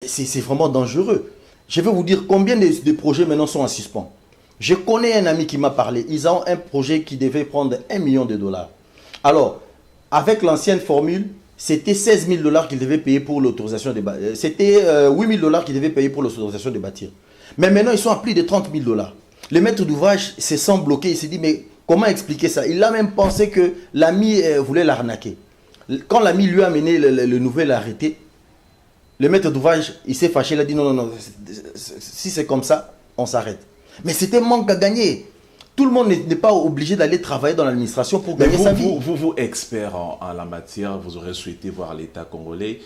c'est vraiment dangereux. Je vais vous dire combien de projets maintenant sont en suspens. Je connais un ami qui m'a parlé. Ils ont un projet qui devait prendre 1 million de dollars. Alors, avec l'ancienne formule, c'était 16 000 dollars qu'ils devaient payer pour l'autorisation de bâtir. C'était 8 000 dollars qu'ils devaient payer pour l'autorisation de bâtir. Mais maintenant, ils sont à plus de 30 000 dollars. Le maître d'ouvrage se sent bloqué. Il s'est dit, mais comment expliquer ça? Il a même pensé que l'ami voulait l'arnaquer. Quand l'ami lui a amené le nouvel arrêté, le maître d'ouvrage, il s'est fâché. Il a dit, non, non, non, si c'est comme ça, on s'arrête. Mais c'était manque à gagner. Tout le monde n'est pas obligé d'aller travailler dans l'administration pour gagner sa vie. Vous, expert en la matière, vous aurez souhaité voir l'État congolais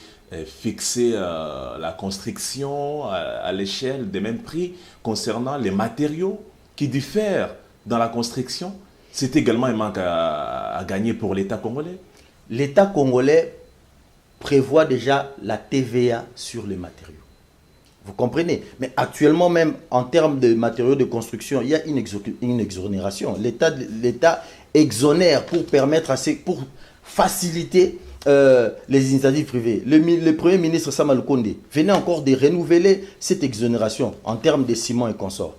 fixer la construction à l'échelle des mêmes prix concernant les matériaux qui diffèrent dans la construction. C'est également un manque à gagner pour l'État congolais. L'État congolais prévoit déjà la TVA sur les matériaux. Vous comprenez? Mais actuellement même, en termes de matériaux de construction, il y a une exonération. L'État exonère pour permettre pour faciliter les initiatives privées. Le Premier ministre Sama Lukonde venait encore de renouveler cette exonération en termes de ciment et consorts.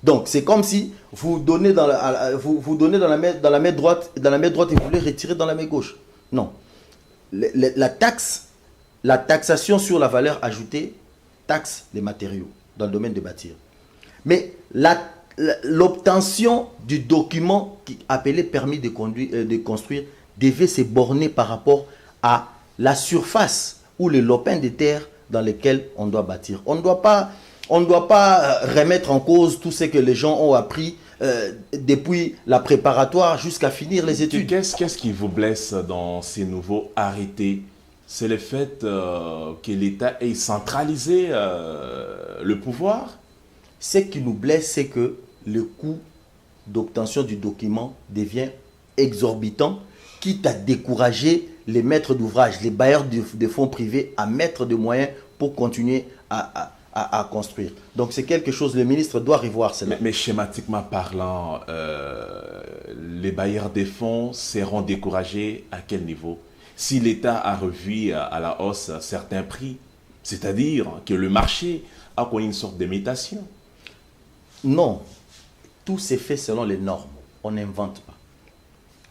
Donc c'est comme si vous donnez dans la main droite et vous voulez retirer dans la main gauche. Non. La taxation sur la valeur ajoutée taxe les matériaux dans le domaine de bâtir. Mais l'obtention du document appelé permis de construire devait se borner par rapport à la surface ou le lopin de terre dans lequel on doit bâtir. On ne doit pas remettre en cause tout ce que les gens ont appris depuis la préparatoire jusqu'à finir les études. Qu'est-ce qui vous blesse dans ces nouveaux arrêtés? C'est le fait que l'État ait centralisé le pouvoir? Ce qui nous blesse, c'est que le coût d'obtention du document devient exorbitant, quitte à décourager les maîtres d'ouvrage, les bailleurs de fonds privés à mettre des moyens pour continuer à construire. Donc c'est quelque chose, le ministre doit revoir cela. Mais schématiquement parlant, les bailleurs de fonds seront découragés à quel niveau? Si l'État a revu à la hausse certains prix, c'est-à-dire que le marché a connu une sorte d'imitation. Non, tout s'est fait selon les normes. On n'invente pas.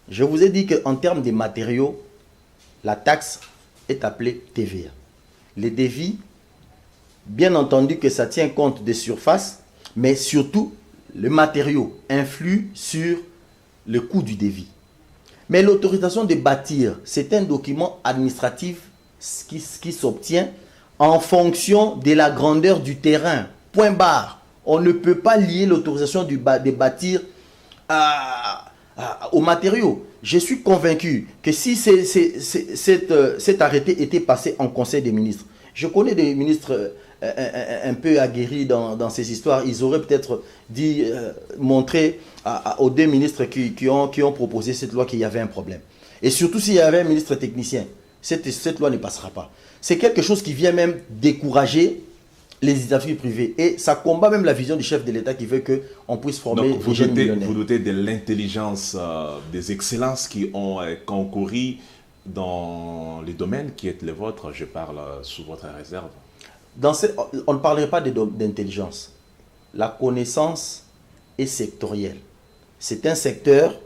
Je vous ai dit qu'en termes de matériaux, la taxe est appelée TVA. Les devis, bien entendu que ça tient compte des surfaces, mais surtout, le matériau influe sur le coût du devis. Mais l'autorisation de bâtir, c'est un document administratif qui s'obtient en fonction de la grandeur du terrain. Point barre. On ne peut pas lier l'autorisation de bâtir aux matériaux. Je suis convaincu que si cet arrêté était passé en Conseil des ministres, je connais des ministres un peu aguerris dans ces histoires, ils auraient peut-être dit, montrer aux deux ministres qui ont proposé cette loi qu'il y avait un problème. Et surtout s'il y avait un ministre technicien, cette loi ne passera pas. C'est quelque chose qui vient même décourager les initiatives privées. Et ça combat même la vision du chef de l'État qui veut qu'on puisse former des jeunes millionnaires. Vous doutez de l'intelligence, des excellences qui ont concouru dans les domaines qui est le vôtre. Je parle sous votre réserve. On ne parlerait pas d'intelligence. La connaissance est sectorielle. C'est un secteur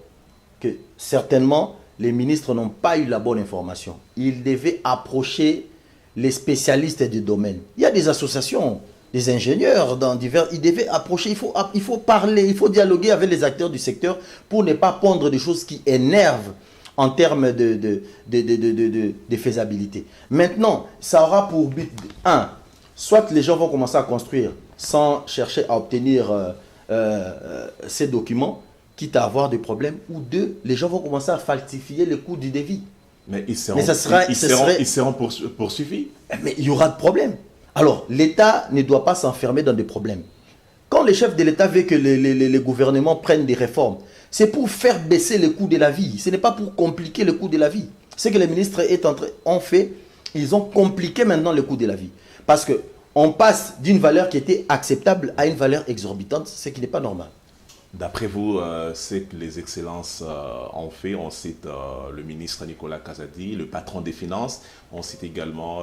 que certainement les ministres n'ont pas eu la bonne information. Ils devaient approcher les spécialistes du domaine. Il y a des associations, des ingénieurs dans divers... Ils devaient approcher, il faut parler, il faut dialoguer avec les acteurs du secteur pour ne pas pondre des choses qui énervent en termes de faisabilité. Maintenant, ça aura pour but, soit les gens vont commencer à construire sans chercher à obtenir ces documents, quitte à avoir des problèmes, ou deux, les gens vont commencer à falsifier le coût du devis. Mais ils seront poursuivis. Mais il y aura de problèmes. Alors, l'État ne doit pas s'enfermer dans des problèmes. Quand le chef de l'État veut que les gouvernements prennent des réformes, c'est pour faire baisser le coût de la vie. Ce n'est pas pour compliquer le coût de la vie. Ce que les ministres ont fait, ils ont compliqué maintenant le coût de la vie. Parce qu'on passe d'une valeur qui était acceptable à une valeur exorbitante, ce qui n'est pas normal. D'après vous, ce que les excellences ont fait, on cite le ministre Nicolas Kazadi, le patron des finances, on cite également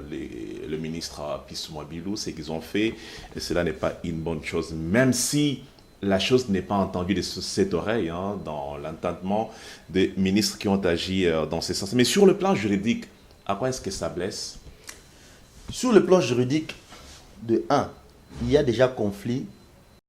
le ministre Pissouma Bilou, ce qu'ils ont fait, et cela n'est pas une bonne chose, même si la chose n'est pas entendue de cette oreille dans l'entendement des ministres qui ont agi dans ce sens. Mais sur le plan juridique, à quoi est-ce que ça blesse? Sur le plan juridique, de un, il y a déjà conflit